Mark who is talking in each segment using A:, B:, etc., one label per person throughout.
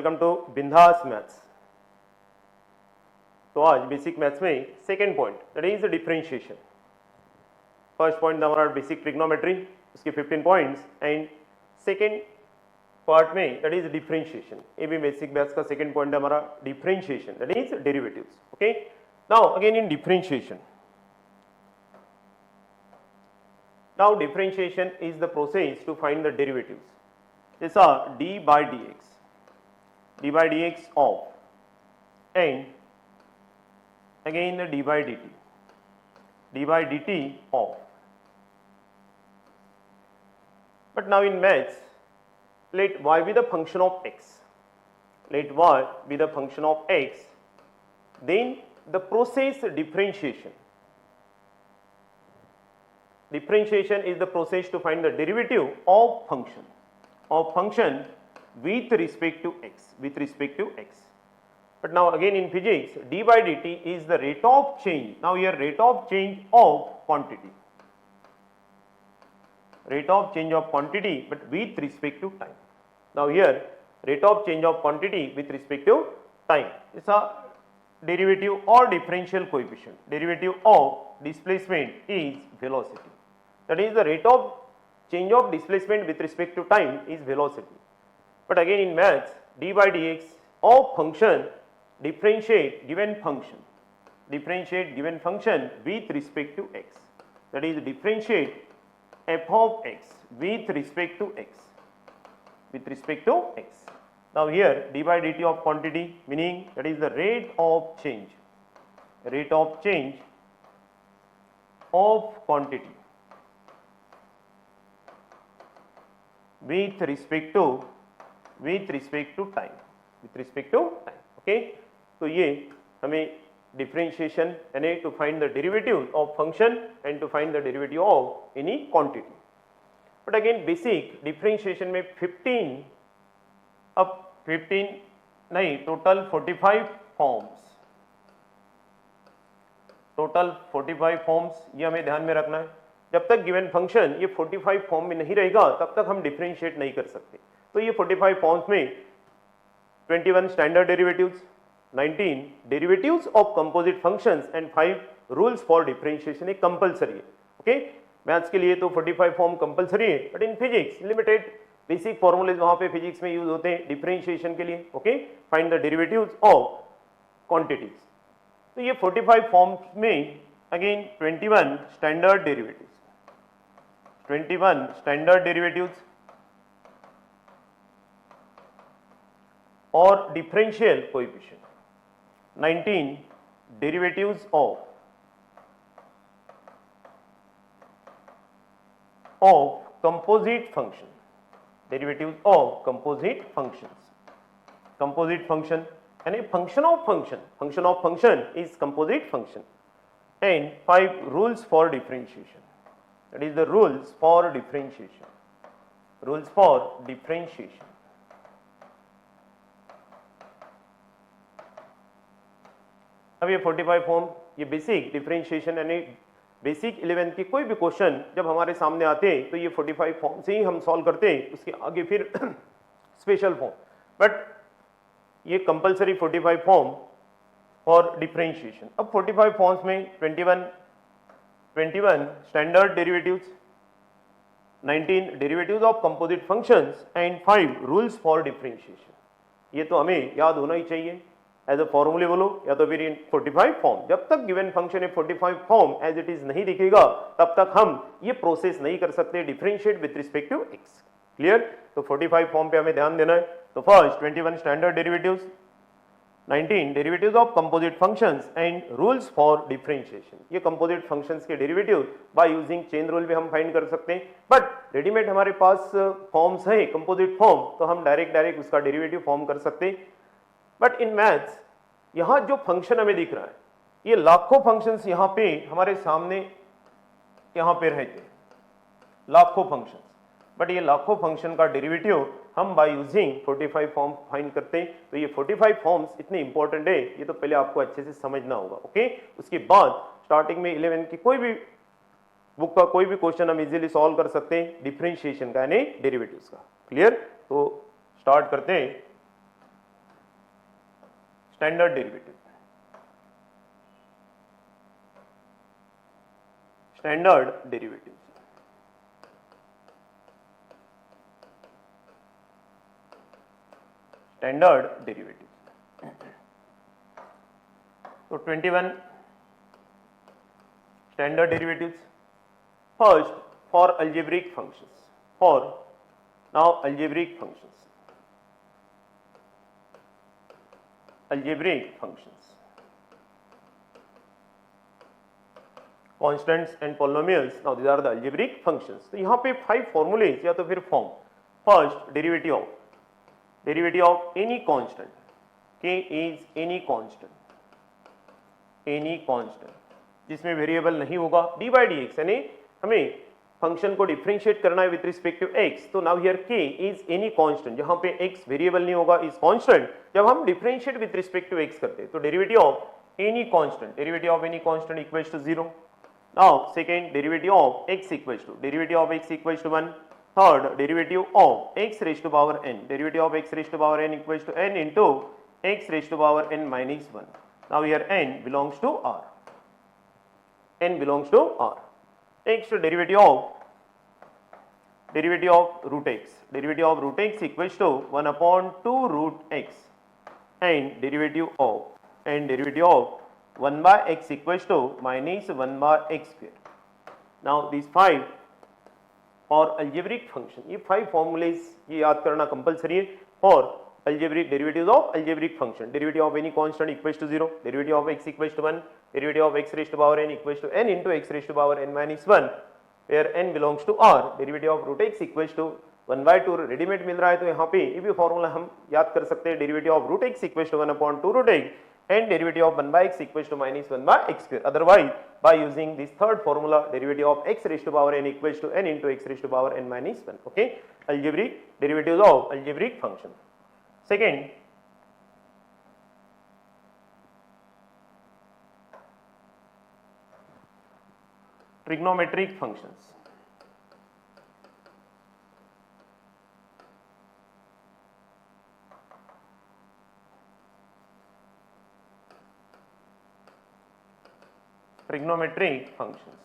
A: Welcome to बिंदास maths. तो आज बेसिक मैथ्स में second point that is differentiation. First point हमारा बेसिक ट्रिग्नोमेट्री, उसके 15 पॉइंट्स, एंड सेकेंड पार्ट में दैट इज डिफरेंशिएशन। ये भी बेसिक मैथ्स का सेकेंड पॉइंट है हमारा, differentiation that is derivatives. Okay, now again in differentiation, now differentiation is the process to find the derivatives. These are d by dx of, and again the d by dt of. But now in maths, let y be the function of x, let y be the function of x, then the process differentiation is the process to find the derivative of function with respect to x. But now again in physics, d by dt is the rate of change. Now here rate of change of quantity, but with respect to time. Now here rate of change of quantity with respect to time is a derivative or differential coefficient. Derivative of displacement is velocity. That is the rate of change of displacement with respect to time is velocity. But again in maths, d by dx of function differentiate given function with respect to x. That is differentiate f of x with respect to x. Now here d by dt of quantity, meaning that is the rate of change of quantity with respect to time. Okay, तो ये हमें differentiation यानी to find the derivative of function and to find the derivative of any quantity. But again basic differentiation में 15 नहीं, total 45 forms, ये हमें ध्यान में रखना है. जब तक गिवन फंक्शन ये 45 फॉर्म में नहीं रहेगा तब तक हम डिफरेंशिएट नहीं कर सकते. तो ये 45 फॉर्म्स में 21 standard derivatives, 19 derivatives of composite functions and 5 rules for differentiation ये कंपलसरी है. ओके, मैथ्स के लिए तो 45 फॉर्म कंपलसरी है, but in physics limited basic formulas वहां पे फिजिक्स में यूज होते हैं डिफरेंशिएशन के लिए. Okay, find the derivatives of quantities. तो ये 45 फॉर्म्स में अगेन 21 स्टैंडर्ड डेरिवेटिव्स और differential coefficient, 19 derivatives of composite function, composite function यानी function of function is composite function, and 5 rules for differentiation. That is the rules for differentiation. अब ये 45 form, ये basic differentiation यानी basic 11 के कोई भी question जब हमारे सामने आते हैं तो ये 45 फॉर्म से ही हम सॉल्व करते हैं, उसके आगे फिर स्पेशल फॉर्म. बट ये कंपलसरी 45 फॉर्म फॉर डिफरेंशिएशन. अब 45 फॉर्म्स में 21 standard derivatives, 19 derivatives of composite functions and 5 rules for differentiation. ये तो हमें याद होना ही चाहिए एज अ फॉर्मूले बोलो या तो फिर इन 45 फॉर्म. जब तक गिवन फंक्शन है 45 फॉर्म एज इट इज नहीं दिखेगा तब तक हम ये प्रोसेस नहीं कर सकते differentiate with respect to x. Clear? तो 45 फॉर्म पे हमें ध्यान देना है. तो first 21 standard derivatives, 19 derivatives of composite functions and rules for differentiation. ये कंपोजिट फंक्शंस के derivative by using chain rule भी हम फाइंड कर सकते हैं. बट रेडीमेड हमारे पास फॉर्म्स है कंपोजिट फॉर्म, तो हम डायरेक्ट उसका डेरिवेटिव फॉर्म कर सकते हैं. बट इन मैथ्स यहां जो फंक्शन हमें दिख रहा है, ये लाखों फंक्शंस यहां पे हमारे सामने यहां पे रहते हैं, लाखों फंक्शंस. बट ये लाखों फंक्शन का डेरिवेटिव हम बाय यूजिंग 45 फॉर्म फाइंड करते हैं. तो ये 45 फॉर्म्स इतने इंपॉर्टेंट है, ये तो पहले आपको अच्छे से समझना होगा. ओके, उसके बाद स्टार्टिंग में 11 की कोई भी बुक का कोई भी क्वेश्चन हम इजीली सॉल्व कर सकते हैं डिफरेंशिएशन का यानी डेरिवेटिव्स का. क्लियर? तो स्टार्ट करते हैं. Standard derivative, standard derivative, standard derivative. तो 21 standard derivatives. First for algebraic functions, for now algebraic functions, algebraic functions, constants and polynomials, now these are the algebraic functions। तो यहाँ पे 5 formulas या तो फिर form. First derivative of any constant, k is any constant जिसमें variable नहीं होगा, dy dx, यानी हमें फंक्शन को डिफरेंशिएट करना है विद रिस्पेक्ट टू x। तो now here k is any constant, जहां पे x वेरिएबल नहीं होगा, इज कांस्टेंट जब हम differentiate with respect to x करते हैं। तो derivative of any constant equals to 0। Now second derivative of x equals to 1। Third derivative of x raise to power n, derivative of x raise to power n equals to n into x raise to power n minus 1। Now here n belongs to r, n belongs to R। Next derivative of root x equals to 1 upon 2 root x, and derivative of 1 by x equals to minus 1 by x square। Now these 5 for algebraic function, ये 5 formulas ये याद करना compulsory है। for algebraic derivatives of algebraic function, derivative of any constant equals to 0, derivative of x equals to 1, derivative of x raised to power n equals to n into x raised to power n minus 1, where n belongs to r, derivative of root x equals to 1 by 2 readymade मिल रहा है। तो यहाँ पे ये भी formula हम याद कर सकते हैं, derivative of root x equals to 1 upon 2 root x and derivative of 1 by x equals to minus 1 by x square। Otherwise, by using this third formula, derivative of x raised to power n equals to n into x raised to power n minus 1। Okay, algebraic derivatives of algebraic function। Second, trigonometric functions। Trigonometric functions,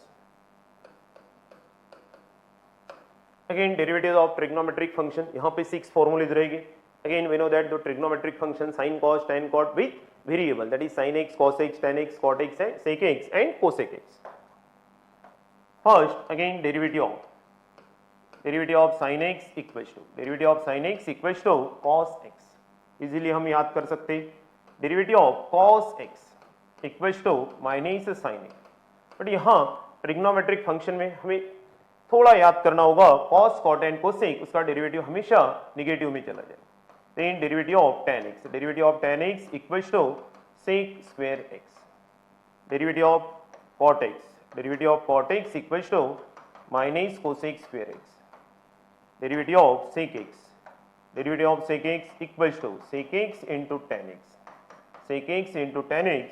A: again derivatives of trigonometric function, यहाँ पे 6 formulas रहेगी। Again we know that the trigonometric function sin, cos, tan, cot with variable, that is sin x, cos x, tan x, cot x and sec x and cosec x। First again derivative of sin x equals to cos x, easily हम याद कर सकते हैं। derivative of cos x equals to minus sin x। But यहाँ trigonometric function में हमें थोड़ा याद करना होगा, cos, cot and cosec उसका डेरिवेटिव हमेशा निगेटिव में चला जाए। then derivative of tan x equals to sec square x, derivative of cot x equals to minus cosec square x, derivative of sec x equals to sec x into tan x,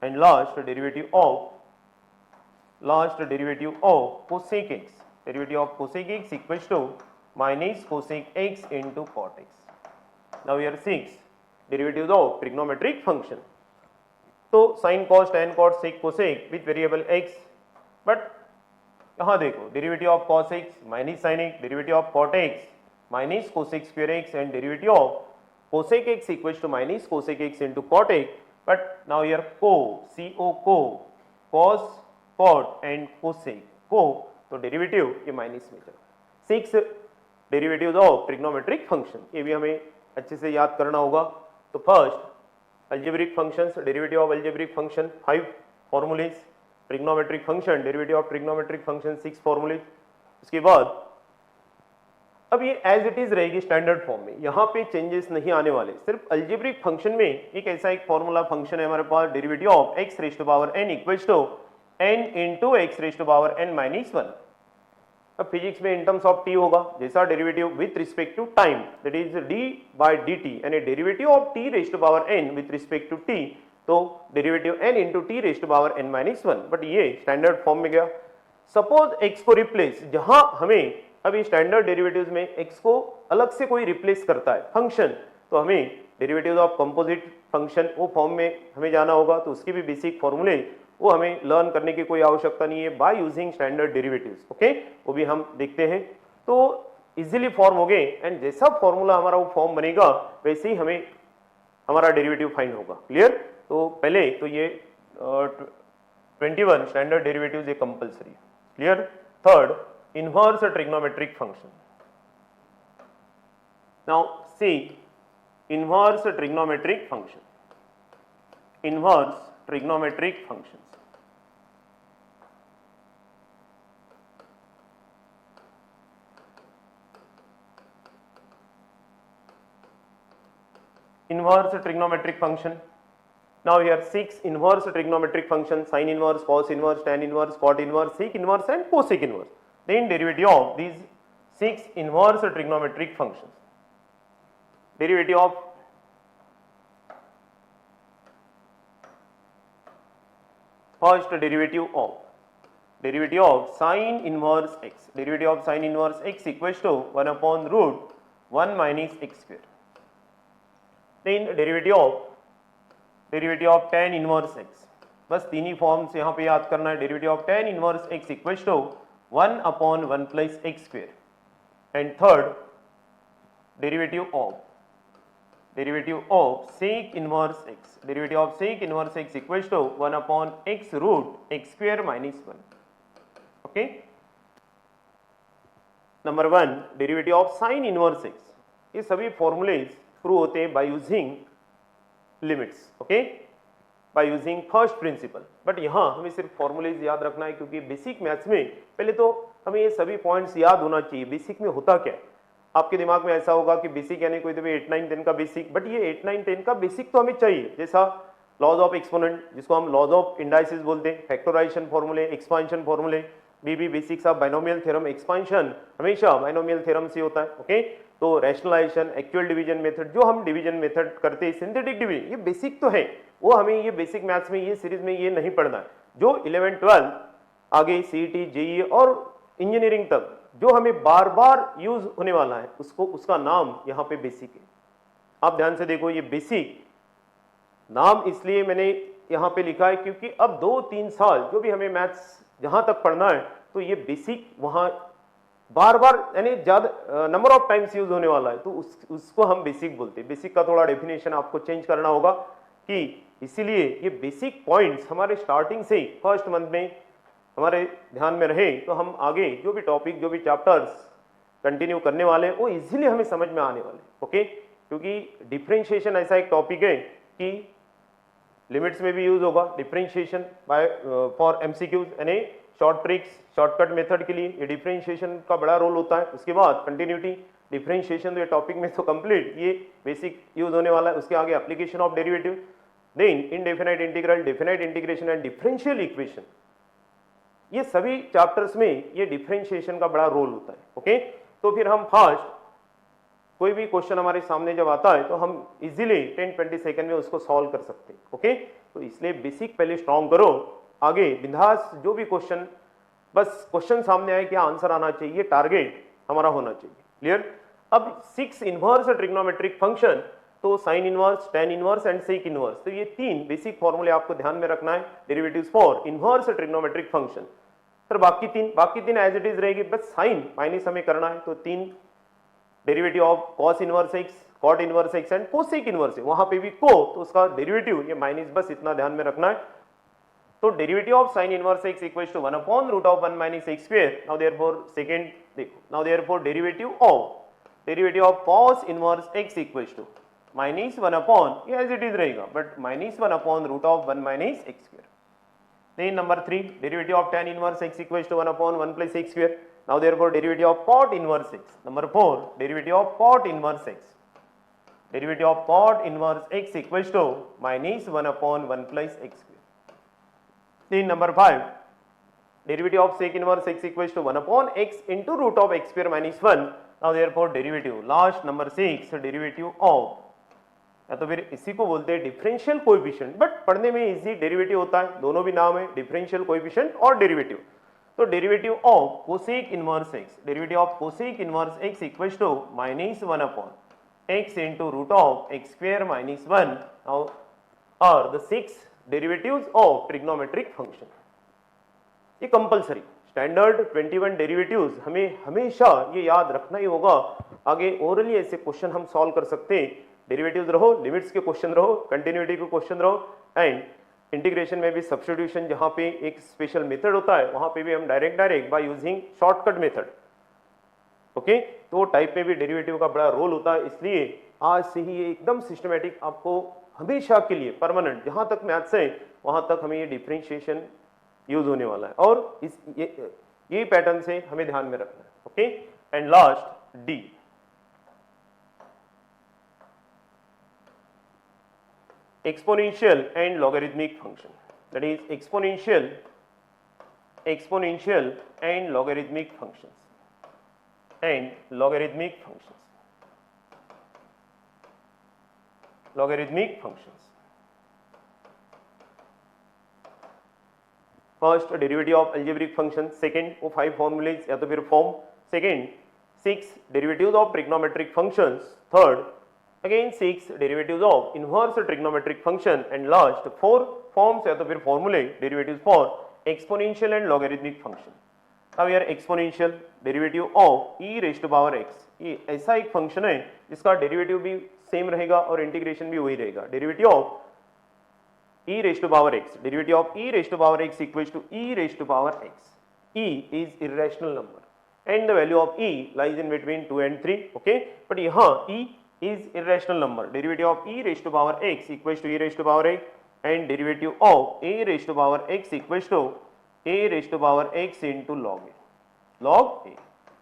A: and last derivative of cosec x, equals to minus cosec x into cot x। Now here 6 derivatives of trigonometric function। तो sin, cos, tan, cot, sec, cosec with variable x, but यहाँ देखो derivative of cos x minus sin x, derivative of cot x minus cosec square x and derivative of cosec x equals to minus cosec x into cot x। But now here co, cos, cot and cosec तो derivative ये minus में चला। 6 derivatives of trigonometric function, ये भी हमें अच्छे से याद करना होगा। तो first algebraic functions, derivative of algebraic function 5 formulas, trigonometric function, derivative of trigonometric function 6 formulas. उसके बाद अब ये एज इट इज रहेगी स्टैंडर्ड फॉर्म में, यहाँ पे चेंजेस नहीं आने वाले। सिर्फ अल्जेब्रिक फंक्शन में एक ऐसा एक फॉर्मूला फंक्शन है हमारे पास, derivative of x raise to power n equals to n into x raise to power n minus 1। अब फिजिक्स में इन टर्म्स ऑफ t होगा, जैसा derivative with respect to time, that is d by dt, यानी derivative of t raise to power n with respect to t, तो derivative n into t raise to power n minus 1। But ये standard form में गया। Suppose x को replace, जहां हमें अभी standard derivatives में x को अलग से कोई रिप्लेस करता है फंक्शन, तो हमें डेरिवेटिव ऑफ कंपोजिट फंक्शन वो फॉर्म में हमें जाना होगा, तो उसके भी बेसिक फॉर्मूले वो हमें लर्न करने की कोई आवश्यकता नहीं है by using standard derivatives. Okay, वो भी हम देखते हैं। तो इजीली फॉर्म हो गए एंड जैसा फॉर्मूला हमारा वो फॉर्म बनेगा वैसे ही हमें हमारा डेरिवेटिव फाइंड होगा। क्लियर? तो पहले तो ये 21 स्टैंडर्ड डेरिवेटिव्स ये compulsory. Clear? Third, inverse trigonometric function. Now see inverse trigonometric function, inverse trigonometric functions. Inverse trigonometric function. Now here 6 inverse trigonometric functions: sin inverse, cos inverse, tan inverse, cot inverse, sec inverse and cosec inverse. Then derivative of these 6 inverse trigonometric functions. Derivative of first derivative of sin inverse x. Derivative of sin inverse x equals to 1 upon root 1 minus x square. Then derivative of tan inverse x, बस तीन ही forms यहाँ पे याद करना है। Derivative of tan inverse x equals to 1 upon 1 plus x square. And third, derivative of sec inverse x, derivative of sec inverse x equals to 1 upon x root x square minus 1। Okay, number 1 derivative of sin inverse x, ये सभी formulas prove होते हैं by using limits. Okay, by using first principle. But यहाँ हमें सिर्फ formulas याद रखना है, क्योंकि बेसिक मैथ्स में पहले तो हमें ये सभी पॉइंट्स याद होना चाहिए। बेसिक में होता क्या है, आपके दिमाग में ऐसा होगा कि बेसिक यानी कोई तो 8, 9, 10 का बेसिक, बट ये 8, 9, 10 का बेसिक तो हमें चाहिए। जैसा लॉज ऑफ एक्सपोनेंट, जिसको हम लॉज ऑफ इंडाइसिस बोलते हैं, फैक्टराइजेशन फॉर्मूले, एक्सपांशन फॉर्मूले, भी basics of binomial theorem. Expansion हमेशा बाइनोमियल थ्योरम से होता है। ओके, तो रैशनलाइजेशन, एक्चुअल डिवीजन मेथड, जो हम डिवीजन मेथड करते हैं, सिंथेटिक डिवीजन, ये बेसिक तो है, वो हमें ये बेसिक मैथ्स में ये सीरीज में ये नहीं पढ़ना है। जो 11, 12 आगे सीईटी, जेईई और इंजीनियरिंग तक जो हमें बार बार यूज होने वाला है, उसका नाम यहाँ पे बेसिक है। आप ध्यान से देखो, ये बेसिक नाम इसलिए मैंने यहाँ पे लिखा है क्योंकि अब 2-3 साल जो भी हमें मैथ्स जहाँ तक पढ़ना है, तो ये बेसिक वहाँ बार बार यानी ज्यादा नंबर ऑफ टाइम्स यूज होने वाला है, तो उसको हम बेसिक बोलते हैं। बेसिक का थोड़ा डेफिनेशन आपको चेंज करना होगा कि इसीलिए ये बेसिक पॉइंट्स हमारे स्टार्टिंग से ही फर्स्ट मंथ में हमारे ध्यान में रहे, तो हम आगे जो भी टॉपिक, जो भी चैप्टर्स कंटिन्यू करने वाले हैं, वो इजीली हमें समझ में आने वाले। ओके, क्योंकि डिफरेंशिएशन ऐसा एक टॉपिक है कि लिमिट्स में भी यूज होगा डिफरेंशिएशन बाय फॉर एमसीक्यूज, यानी शॉर्ट ट्रिक्स, शॉर्टकट मेथड के लिए ये डिफरेंशिएशन का बड़ा रोल होता है। उसके बाद कंटिन्यूटी, डिफरेंशिएशन तो ये टॉपिक में तो कंप्लीट, ये बेसिक यूज होने वाला है। उसके आगे application of derivative, then indefinite integral, definite integration and differential equation, ये सभी चैप्टर्स में ये डिफरेंशिएशन का बड़ा रोल होता है। ओके, तो फिर हम फास्ट कोई भी क्वेश्चन हमारे सामने जब आता है तो हम इजीली 10-20 सेकंड में उसको सॉल्व कर सकते हैं। ओके, तो इसलिए बेसिक पहले स्ट्रॉन्ग करो, आगे बिंदास जो भी क्वेश्चन, बस क्वेश्चन सामने आए, क्या आंसर आना चाहिए, टारगेट हमारा होना चाहिए। क्लियर? अब 6 इनवर्स ट्रिग्नोमेट्रिक फंक्शन, तो sine inverse, tan inverse and sec inverse, तो ये 3 बेसिक फॉर्मूले आपको ध्यान में रखना है derivatives for inverse trigonometric function. Sir बाकी तीन एज इट इज रहेगी, बस साइन माइनस हमें करना है, तो 3 derivative of cos inverse x, cot inverse x and cosec inverse है, वहां पे भी को, तो उसका डेरिवेटिव ये माइनस, बस इतना ध्यान में रखना है। तो derivative of sine inverse x equals to 1 upon root of 1 minus x square. Now therefore second देखो, now therefore derivative of cos inverse x equals to minus 1 upon, ये एज इट इज रहेगा, but minus 1 upon root of 1 minus x square. Then number 3 derivative of tan inverse x equals to 1 upon 1 plus x square. Now therefore derivative of cot inverse x। Number 4 derivative of cot inverse x, derivative of cot inverse x equals to minus 1 upon 1 plus x square. Then number 5 derivative of sec inverse x equals to 1 upon x into root of x square minus 1। Now therefore derivative last number 6 derivative of, या तो फिर इसी को बोलते हैं differential coefficient, but पढ़ने में easy derivative होता है, दोनों भी नाम है, डिफरेंशियल कोएफिशिएंट और डेरिवेटिव। तो derivative of cosec inverse x, derivative of cosec inverse x equals to minus 1 upon x into root of x square minus 1 are the 6 derivatives of trigonometric function. ये compulsory standard 21 derivatives हमें हमेशा ये याद रखना ही होगा. आगे orally ऐसे question हम सॉल्व कर सकते हैं. डेरिवेटिव्स रहो, लिमिट्स के क्वेश्चन रहो, कंटिन्यूटी के क्वेश्चन रहो, एंड इंटीग्रेशन में भी सब्स्टिट्यूशन जहां पे एक स्पेशल मेथड होता है वहां पे भी हम direct by using shortcut method. Okay, तो टाइप में भी डेरिवेटिव का बड़ा रोल होता है. इसलिए आज से ही ये एकदम सिस्टमेटिक आपको हमेशा के लिए परमानेंट जहां तक मैथ्स है वहां तक हमें ये डिफरेंशिएशन यूज होने वाला है और ये पैटर्न से हमें ध्यान में रखना है. Okay, and last D, exponential and logarithmic function, that is exponential and logarithmic functions first derivative of algebraic function, second वो 5 formulas या तो फिर form, second 6 derivatives of trigonometric functions, third again 6 derivatives of inverse trigonometric function, and last 4 forms या तो फिर formulae derivatives for exponential and logarithmic function. अब यार exponential derivative of e raised to power x, ये ऐसा एक function है जिसका डेरिवेटिव भी सेम रहेगा और इंटीग्रेशन भी वही रहेगा. Derivative of e raised to power x, derivative of e raised to power x equals to e raised to power x. E is irrational number and the value of e lies in between 2 and 3. Okay, but यहाँ e is irrational number. Derivative of e raised to power x equals to e raised to power x, and derivative of a raised to power x equals to a raised to power x into log a. Log a.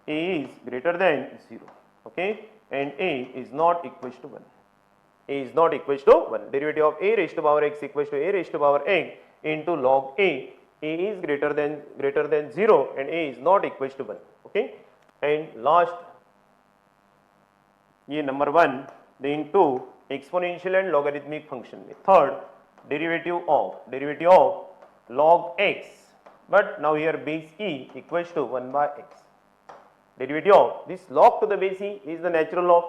A: A is greater than 0. Okay, and a is not equals to 1. A is not equals to 1. Derivative of a raised to power x equals to a raised to power x into log a. A is greater than 0 and a is not equals to 1. Okay, and last ये number 1, then 2 exponential and logarithmic function में third derivative of log x, but now here base e equals to 1 by x. Derivative of this log to the base e is the natural log,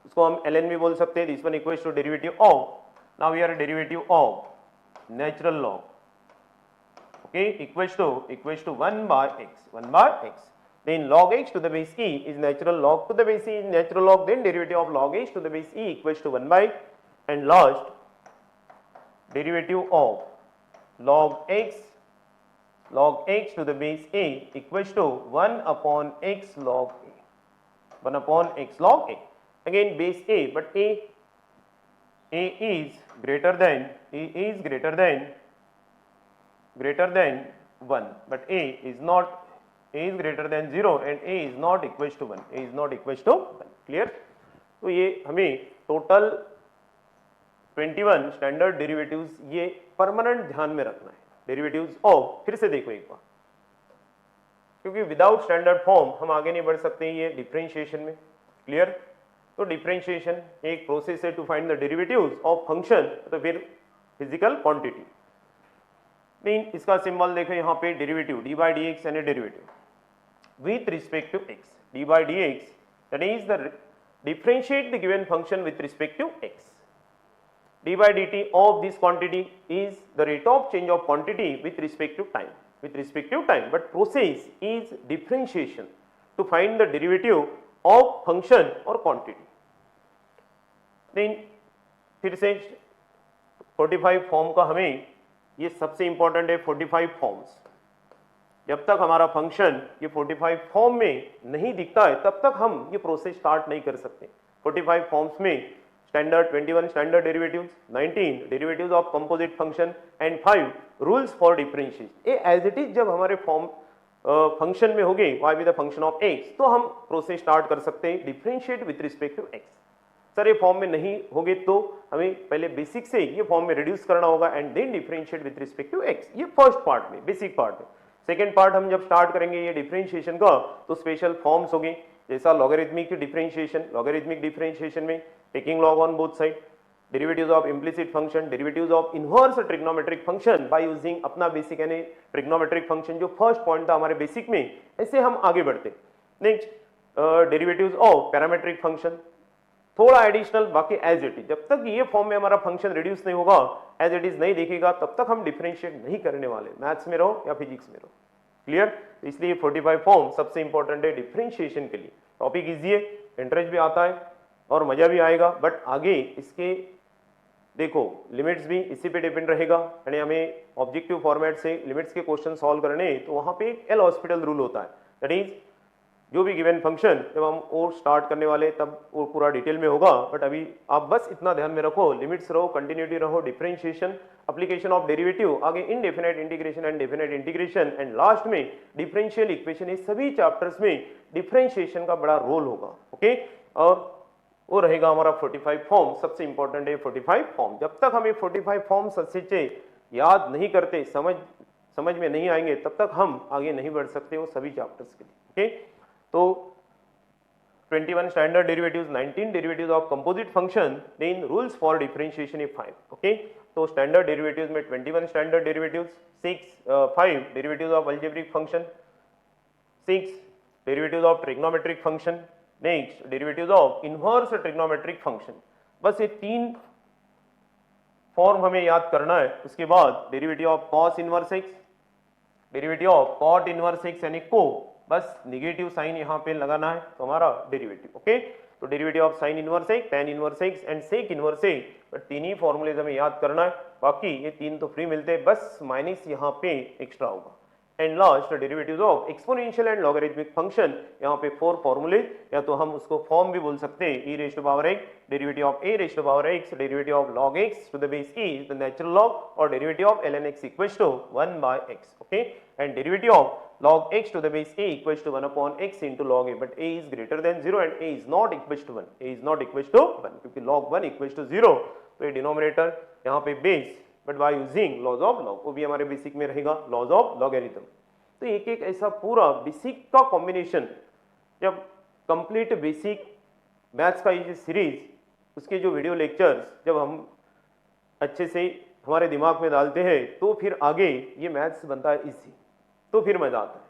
A: उसको हम ln भी बोल सकते हैं. This one equals to derivative of, now here derivative of natural log, okay, equals to 1 by x. Then log x to the base e is natural log to the base e is natural log, then derivative of log x to the base e equals to 1 by, and last derivative of log x to the base a equals to 1 upon x log a. 1 upon x log a. Again base a, but a is greater than 1, but a is greater than 0 and a is not equals to 1. A is not equals to 1. Clear? तो ये हमें total 21 standard derivatives ये permanent ध्यान में रखना है. Derivatives of, फिर से देखो एक बार, क्योंकि विदाउट स्टैंडर्ड फॉर्म हम आगे नहीं बढ़ सकते ये डिफरेंशिएशन में. क्लियर? तो डिफरेंशिएशन एक प्रोसेस है to find the derivatives of function, तो फिर फिजिकल क्वांटिटी. मीन इसका सिंबल देखो यहाँ पे derivative d by d x यानी derivative with respect to x. D by dx, that is the differentiate the given function with respect to x. D by dt of this quantity is the rate of change of quantity with respect to time. But process is differentiation to find the derivative of function or quantity. Then फिर से 45 form का हमें ये सबसे important है. 45 forms, जब तक हमारा फंक्शन ये 45 फॉर्म में नहीं दिखता है तब तक हम ये प्रोसेस स्टार्ट नहीं कर सकते. 45 फॉर्म्स में standard 21 standard derivatives, 19 derivatives of composite function and 5 rules for differentiation. ये एज इट इज जब हमारे फॉर्म फंक्शन में हो गए y with the function of x, तो हम प्रोसेस स्टार्ट कर सकते हैं differentiate with respect to x. Sir ये फॉर्म में नहीं होगे तो हमें पहले बेसिक से ये फॉर्म में रिड्यूस करना होगा and then differentiate with respect to x. ये फर्स्ट पार्ट में, बेसिक पार्ट में. सेकेंड पार्ट हम जब स्टार्ट करेंगे ये डिफरेंशिएशन का, तो स्पेशल फॉर्म्स होंगे जैसा लॉगरिथमिक डिफरेंशिएशन में taking log on both side, derivatives of implicit function, derivatives of inverse trigonometric function by using अपना बेसिक यानी ट्रिग्नोमेट्रिक फंक्शन जो फर्स्ट पॉइंट था हमारे बेसिक में. ऐसे हम आगे बढ़ते. Next derivatives of parametric function, थोड़ा एडिशनल, बाकी एज इट इज। जब तक ये फॉर्म में हमारा फंक्शन रिड्यूस नहीं होगा, एज इट इज नहीं दिखेगा, तब तक हम डिफरेंशिएट नहीं करने वाले, मैथ्स में रहो या फिजिक्स में रहो। क्लियर? इसलिए 45 फॉर्म सबसे इंपॉर्टेंट है डिफरेंशिएशन के लिए। टॉपिक इजी है, इंटरेस्ट भी आता है और मजा भी आएगा, बट आगे इसके देखो लिमिट्स भी इसी पे डिपेंड रहेगा, यानी हमें ऑब्जेक्टिव फॉर्मेट से लिमिट्स के क्वेश्चन सॉल्व करने, तो वहां पे एक एल हॉस्पिटल रूल होता है, दैट इज जो भी गिवन फंक्शन जब हम वो स्टार्ट करने वाले तब वो पूरा डिटेल में होगा, बट अभी आप बस इतना ध्यान में रखो, लिमिट्स रहो, कंटिन्यूटी रहो, डिफरेंशिएशन, एप्लीकेशन ऑफ डेरिवेटिव, आगे indefinite integration and definite integration, and last में डिफरेंशियल इक्वेशन। इस सभी चैप्टर्स में डिफरेंशिएशन का बड़ा रोल होगा। ओके, और वो रहेगा हमारा 45 फॉर्म, सबसे इंपॉर्टेंट है 45 फॉर्म। जब तक हमें 45 फॉर्म सच्चे याद नहीं करते, समझ में नहीं आएंगे, तब तक हम आगे नहीं बढ़ सकते वो सभी चैप्टर्स के लिए। ओके, तो 21 standard derivatives, 19 derivatives of composite function, then rules for differentiation if 5। Okay, तो स्टैंडर्ड डेरिवेटिव्स में 21 standard derivatives, 5 derivatives of algebraic function, 6 derivatives of trigonometric function, next derivatives of inverse trigonometric function. बस ये 3 form हमें याद करना है। उसके बाद derivative of cos inverse x, derivative of cot inverse x, यानी को बस निगेटिव साइन यहाँ पे लगाना है तो हमारा डेरिवेटिव। ओके, तो derivative of sine inverse x, tan inverse x and sec inverse x, but 3 ही फॉर्मूलेज हमें याद करना है, बाकी ये 3 तो फ्री मिलते हैं, बस माइनस यहाँ पे एक्स्ट्रा होगा। And last derivatives of exponential and logarithmic function, यहाँ पे 4 फॉर्मूले, या तो हम उसको फॉर्म भी बोल सकते हैं, e raise to power x, derivative of a raise to power x, derivative of log x to the base e, the natural log, और derivative of ln x equals to 1/x। Okay, and derivative of log x to the base a equals to 1 upon x into log a, but a is greater than 0 and a is not equals to 1, a is not equals to 1, क्योंकि log 1 equals to 0, तो ये denominator यहाँ पे base, but by using laws of log, वो भी हमारे basic में रहेगा, लॉज ऑफ लॉगरिथम। तो एक एक ऐसा पूरा बेसिक का कॉम्बिनेशन, जब कंप्लीट बेसिक मैथ्स का ये सीरीज, उसके जो वीडियो लेक्चर्स जब हम अच्छे से हमारे दिमाग में डालते हैं, तो फिर आगे ये मैथ्स बनता है इजी, तो फिर मजा आता है।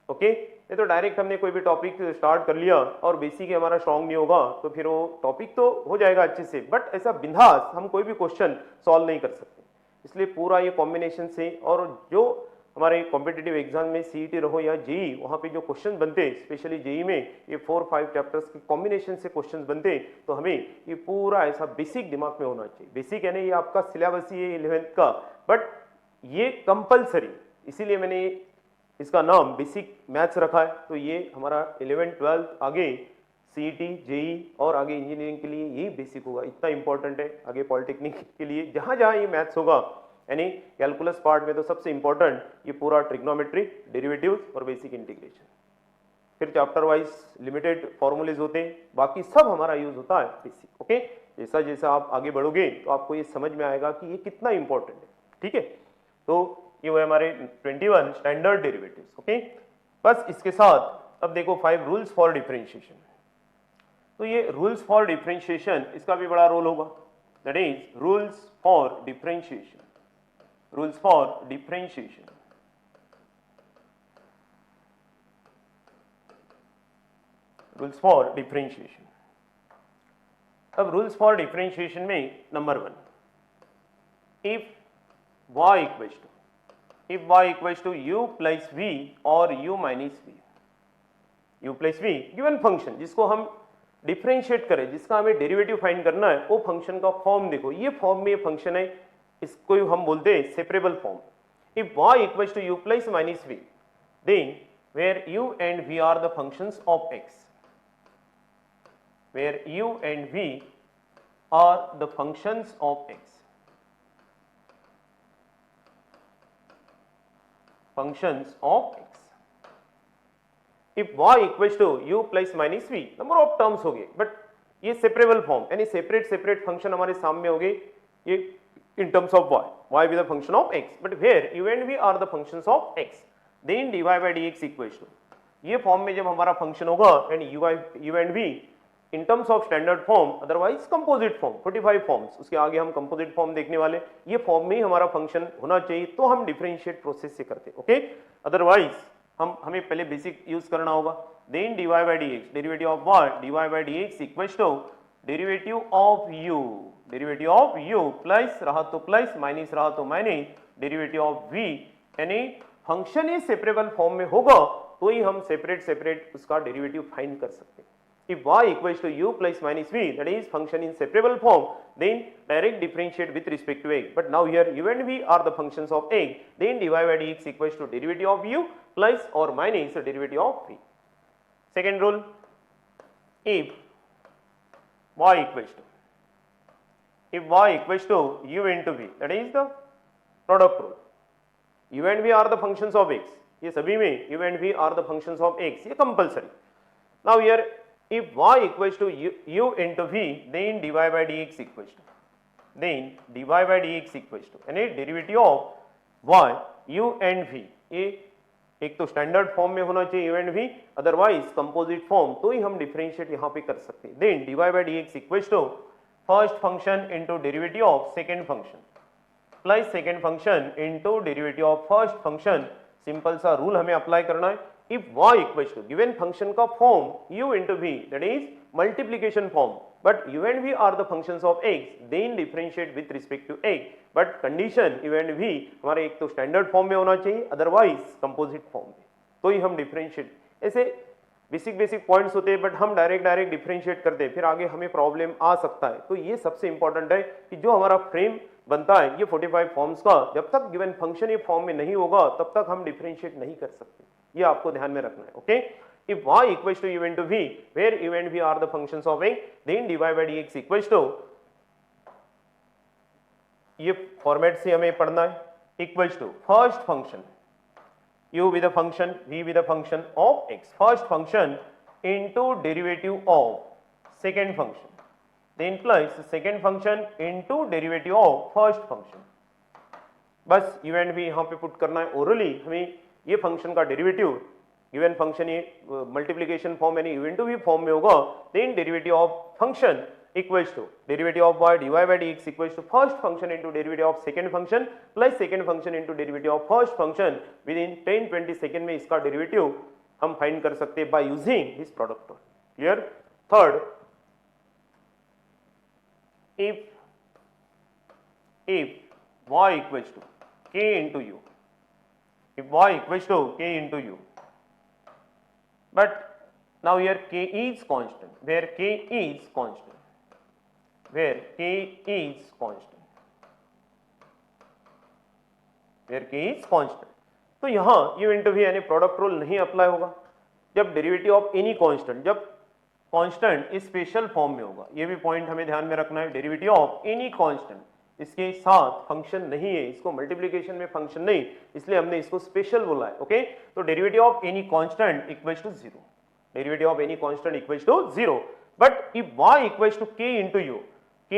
A: ओके, नहीं तो डायरेक्ट हमने कोई भी टॉपिक स्टार्ट कर लिया और बेसिक हमारा स्ट्रांग नहीं होगा, तो फिर वो टॉपिक तो हो जाएगा अच्छे से, बट ऐसा बिंदास हम कोई भी क्वेश्चन सॉल्व नहीं कर सकते। इसलिए पूरा ये कॉम्बिनेशन से, और जो हमारे कॉम्पिटिटिव एग्जाम में सीईटी रहो या जेई, वहाँ पे जो क्वेश्चन बनते हैं, स्पेशली जेई में ये 4-5 चैप्टर्स के कॉम्बिनेशन से क्वेश्चन बनते, तो हमें ये पूरा ऐसा बेसिक दिमाग में होना चाहिए। बेसिक यानी ये आपका सिलेबस ही है 11th का, बट ये कंपलसरी, इसीलिए मैंने इसका नाम बेसिक मैथ्स रखा है। तो ये हमारा 11th 12th आगे सीईटी जेई और आगे इंजीनियरिंग के लिए ये बेसिक होगा, इतना इंपॉर्टेंट है। आगे पॉलिटेक्निक के लिए जहाँ जहाँ ये मैथ्स होगा, यानी कैलकुलस पार्ट में तो सबसे इंपॉर्टेंट ये पूरा ट्रिग्नोमेट्रिक, डेरिवेटिव्स और बेसिक इंटीग्रेशन, फिर चैप्टर वाइज लिमिटेड फॉर्मूलेज होते हैं, बाकी सब हमारा यूज होता है बेसिक। ओके, जैसा जैसा आप आगे बढ़ोगे तो आपको ये समझ में आएगा कि ये कितना इंपॉर्टेंट है। ठीक है, तो ये हुए हमारे 21 स्टैंडर्ड डेरिवेटिव्स। ओके, बस इसके साथ अब देखो 5 रूल्स फॉर डिफरेंशिएशन। तो ये रूल्स फॉर डिफरेंशिएशन, इसका भी बड़ा रोल होगा, that is rules for differentiation, rules for differentiation. Rules for differentiation. अब रूल्स फॉर डिफरेंशिएशन में number 1, if y equals to u plus v और u minus v, u plus v given function जिसको हम differentiate करें, जिसका हमें derivative find करना है, वो फंक्शन का फॉर्म देखो, ये फॉर्म में ये फंक्शन है, इसको हम बोलते हैं separable form. If y equals to u plus minus v, then where u and v are the functions of x, where u and v are the functions of x, functions of x. If y equals to u plus minus v, number of terms हो गए, but ये separable form, यानी separate function हमारे सामने हो गए, ये in terms of y be the function of x, but where u and v are the functions of x, then dy by dx equals to, ये फॉर्म में जब हमारा फंक्शन होगा and u and v in terms of standard form, otherwise composite form, 45 forms, उसके आगे हम composite form देखने वाले, ये फॉर्म में ही हमारा फंक्शन होना चाहिए, तो हम डिफरेंशिएट प्रोसेस से करते। ओके, अदरवाइज हमें पहले बेसिक यूज करना होगा। Then dy by dx, derivative of y dy by dx equals to derivative of u plus रहा तो प्लस माइनस रहा तो माइनस डेरिवेटिव ऑफ v, यानी फंक्शन ही सेपरेबल फॉर्म में होगा तो ही हम सेपरेट उसका डेरिवेटिव फाइंड कर सकते हैं. If y equals to u plus minus v, that is function in separable form, then direct differentiate with respect to x. But now here u and v are the functions of x, then dy by dx equals to derivative of u plus or minus the derivative of v. Second rule, if y equals to u into v, that is the product rule. u and v are the functions of x. ये सभी में u and v are the functions of x, ये compulsory. Now here if y equals to u into v, then dy by dx equals to यानी derivative of y u and v, ये एक तो standard form में होना चाहिए u and v, otherwise composite form, तो ही हम डिफरेंशिएट यहाँ पे कर सकते हैं. Then dy by dx equals to first function into derivative of second function plus second function into derivative of first function. Simple सा रूल हमें अप्लाई करना है. If y equals to given function का form u into v, that is multiplication form, but u and v are the functions of x, then differentiate with respect to x. But condition u and v हमारे एक तो standard form में होना चाहिए, otherwise composite form में, तो ही हम डिफरेंशिएट. ऐसे बेसिक पॉइंट्स होते हैं, बट हम डायरेक्ट डिफरेंशिएट करते हैं, फिर आगे हमें प्रॉब्लम आ सकता है. तो ये सबसे इंपॉर्टेंट है कि जो हमारा फ्रेम बनता है ये 45 फॉर्म्स का, जब तक गिवन फंक्शन ये फॉर्म में नहीं होगा तब तक हम डिफरेंशिएट नहीं कर सकते. ये आपको ध्यान में रखना है. Okay, if y equals to u into v, where u and v are the functions of x, then dy by dx equals to, ये फॉर्मेट से हमें पढ़ना है, equals to first function u with a function, v with a function of x, first function into derivative of second function, then plus second function into derivative of first function. बस u and v यहाँ पे put करना है. Orally हमें ये function का derivative given function ये multiplication form यानी u into v फॉर्म में होगा, then derivative of function equals to derivative of y dy by dx equals to first function into derivative of second function plus second function into derivative of first function. Within 10-20 second में इसका derivative हम find कर सकते हैं by using this product. Clear. Third, if y equals to k into u, if y equals to k into u, but now here k is constant, where k is constant, where k is constant, तो यहां u into v यानी product rule नहीं apply होगा. जब derivative of any constant, जब constant special form में होगा, ये भी पॉइंट हमें ध्यान में रखना है. डेरिवेटिव ऑफ एनी कांस्टेंट, इसके साथ फंक्शन नहीं है, इसको मल्टीप्लिकेशन में फंक्शन नहीं, इसलिए हमने इसको स्पेशल बोला है. ओके, तो derivative of any constant equals to 0, derivative of any constant equals to 0. But if y equals टू k into u, k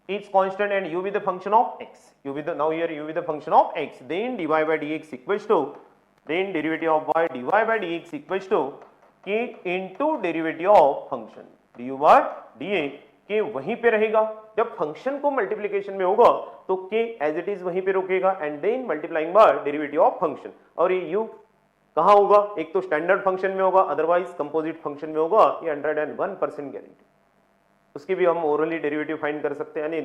A: is constant and u with the function of x, u with the, now here u with the function of x, then dy by dx equals to, then derivative of y dy by dx equals to k into derivative of function du by dx. के वहीं पे रहेगा, जब function को multiplication में होगा तो के एज इट इज वहीं पे रुकेगा, and then multiplying by derivative of function. और ये u कहां होगा, एक तो स्टैंडर्ड फंक्शन में होगा, अदरवाइज कंपोजिट फंक्शन में होगा. ये 101% गारंटी. उसकी भी हम ओरली डेरिवेटिव फाइंड कर सकते हैं, यानी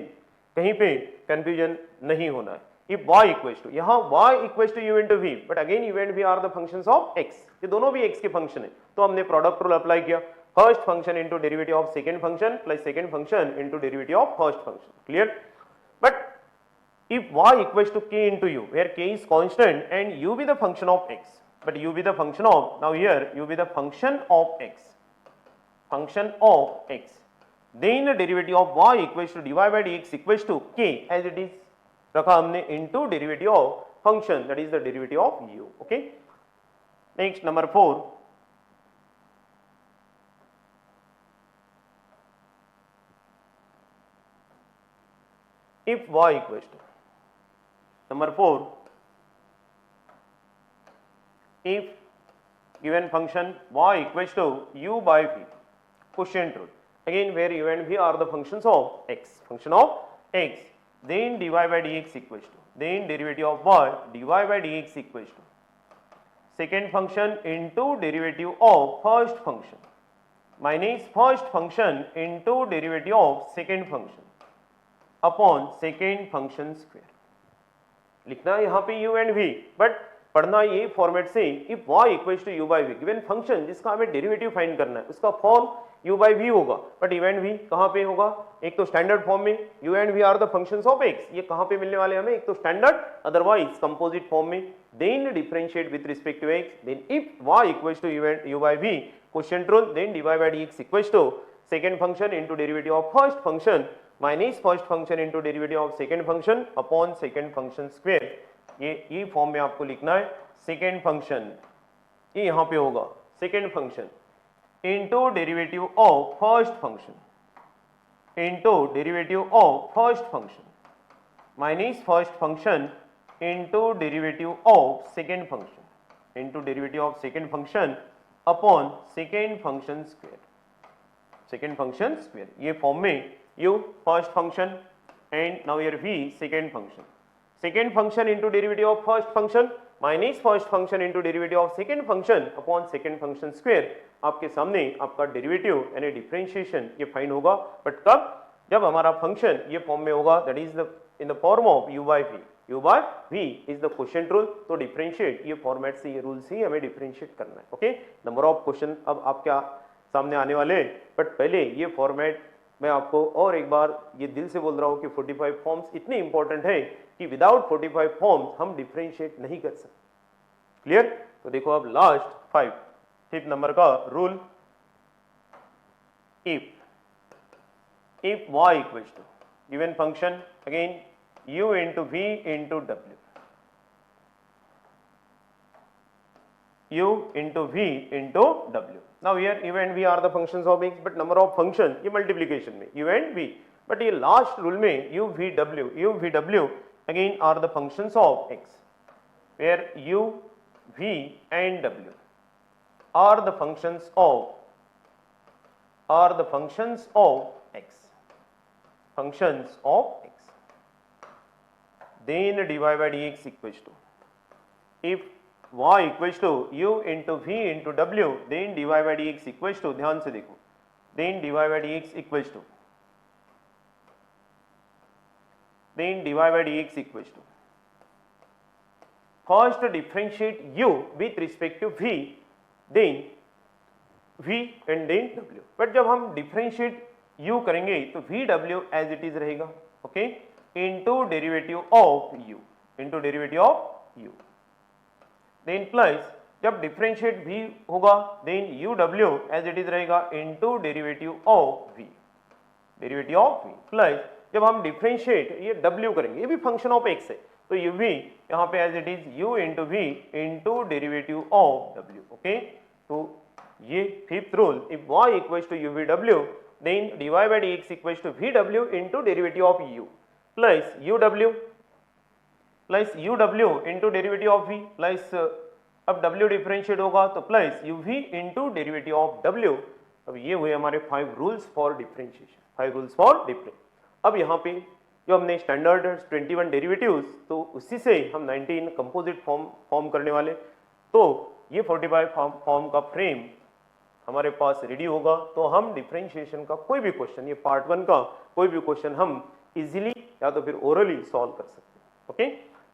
A: कहीं पे कंफ्यूजन नहीं होना है. इफ y इक्वल्स टू, यहां y equals to u into v, but again u and v are the functions of x, ये दोनों भी x के फंक्शन है, तो हमने प्रोडक्ट रूल अप्लाई किया. First function into derivative of second function plus second function into derivative of first function. Clear. But if y equals to k into u, where k is constant and u be the function of x, but u be the function of, now here u be the function of x, then the derivative of y equals to dy by dx equals to k as it is रखा हमने into derivative of function, that is the derivative of u. Okay, next number 4. If y equals to, number 4, if given function y equals to u by v, quotient rule, again where u and v are the functions of x, function of x, then dy by dx equals to, then derivative of y dy by dx equals to second function into derivative of first function minus first function into derivative of second function upon second function square. लिखना है यहाँ पे u and v, but पढ़ना ये format से, if y equals to u by v, given function जिसका हमें derivative find करना है उसका फॉर्म u बाई वी होगा, बट u एंड v कहाँ पे होगा? एक तो स्टैंडर्ड फॉर्म में u and v are the functions of x, ये कहाँ पे मिलने वाले हमें? एक तो स्टैंडर्ड, अदरवाइज कंपोजिट फॉर्म में, then differentiate with respect to x, then if y equals to u by v quotient rule, then dy by dx equals to second function into derivative of first function minus first function into derivative of second function upon second function square. ये form में आपको लिखना है। Second function ये यहां पे होगा, second function into derivative of first function into derivative of first function minus first function into derivative of second function into derivative of second function upon second function square, second function square. ये form में u first function and now here v second function, second function into derivative of first function minus first function into derivative of second function upon second function square. आपके सामने आपका derivative यानी differentiation ये find होगा, but कब? जब हमारा function ये फॉर्म में होगा, that is the in the form of u by v is the quotient rule. तो डिफरेंशिएट ये फॉर्मेट से, ये रूल से हमें डिफरेंशिएट करना है। ओके, नंबर ऑफ क्वेश्चन अब आपके सामने आने वाले, बट पहले ये फॉर्मेट मैं आपको और एक बार ये दिल से बोल रहा हूं कि 45 फॉर्म्स इतने इंपॉर्टेंट है कि विदाउट 45 फॉर्म्स हम डिफरेंशिएट नहीं कर सकते। क्लियर? तो देखो अब लास्ट 5 फिफ्थ नंबर का rule, if y equals to given function again u into v into w, u into v into w. Now here u and v are the functions of x, but number of function ये multiplication में u and v, but ये last rule में u v w again are the functions of x, where u v and w are the functions of x, functions of x. Then dy by dx equals to, if y equals to u into v into w, then dy by dx equals to, ध्यान से देखो, then dy by dx equals to, then dy by dx equals to, first differentiate u with respect to v, then v and then w, but जब हम differentiate u करेंगे तो vw as it is रहेगा, okay, into derivative of u, into derivative of u, then plus जब differentiate v होगा then uw as it is रहेगा into derivative of v, derivative of v, plus जब हम differentiate ये w करेंगे, ये भी फंक्शन ऑफ x है, तो uv यहाँ पे as it is u into v into derivative of w, okay. तो ये fifth rule, if y equals to uvw then dy by dx equals to vw into derivative of u plus uw into derivative of v plus अब w differentiate होगा तो plus uv into derivative of w। अब ये हुए हमारे 5 rules for differentiation, 5 rules for different. अब यहाँ पे जो हमने स्टैंडर्ड 21 डेरिवेटिव्स, तो उसी से हम 19 कंपोजिट फॉर्म करने वाले, तो ये 45 फॉर्म का फ्रेम हमारे पास रेडी होगा, तो हम डिफरेंशिएशन का कोई भी क्वेश्चन, ये पार्ट 1 का कोई भी क्वेश्चन हम इजीली या तो फिर ओरली सॉल्व कर सकते हैं, ओके।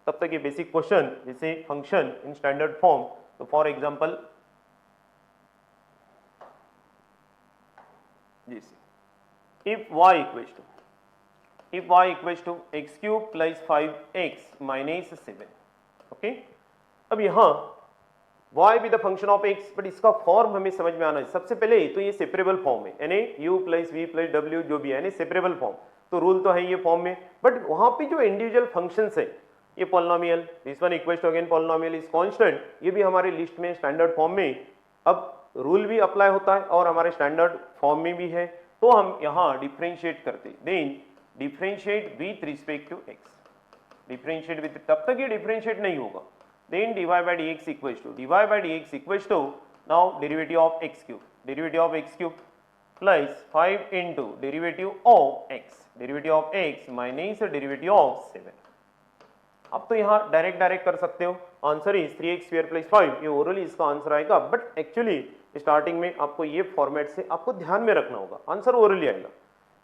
A: तब तक ये बेसिक क्वेश्चन जैसे फंक्शन इन स्टैंडर्ड फॉर्म, तो for example if y equals to x cube plus 5x minus 7, okay. अब यहाँ y भी the function of x, but इसका फॉर्म हमें समझ में आना है। सबसे पहले तो ये सेपरेबल फॉर्म है, यानी u plus v plus w जो भी है, यानी सेपरेबल फॉर्म, तो रूल तो है ये फॉर्म में, बट वहां पे जो इंडिविजुअल फंक्शंस है, ये polynomial, this one equals to again polynomial is constant, ये भी हमारे लिस्ट में स्टैंडर्ड फॉर्म में अब रूल भी अप्लाई होता है और हमारे स्टैंडर्ड फॉर्म में भी है, तो हम यहाँ डिफरेंशिएट करते, then differentiate with respect to x, differentiate with, तब तक ये डिफरेंशिएट नहीं होगा, then dy by dx equals to now derivative of x cube plus 5 into derivative of x minus derivative of 7। अब तो यहाँ डायरेक्ट कर सकते हो, आंसर इज 3x² + 5, ये ओरली इसका आंसर आएगा, बट एक्चुअली स्टार्टिंग में आपको ये फॉर्मेट से आपको ध्यान में रखना होगा, आंसर ओरली आएगा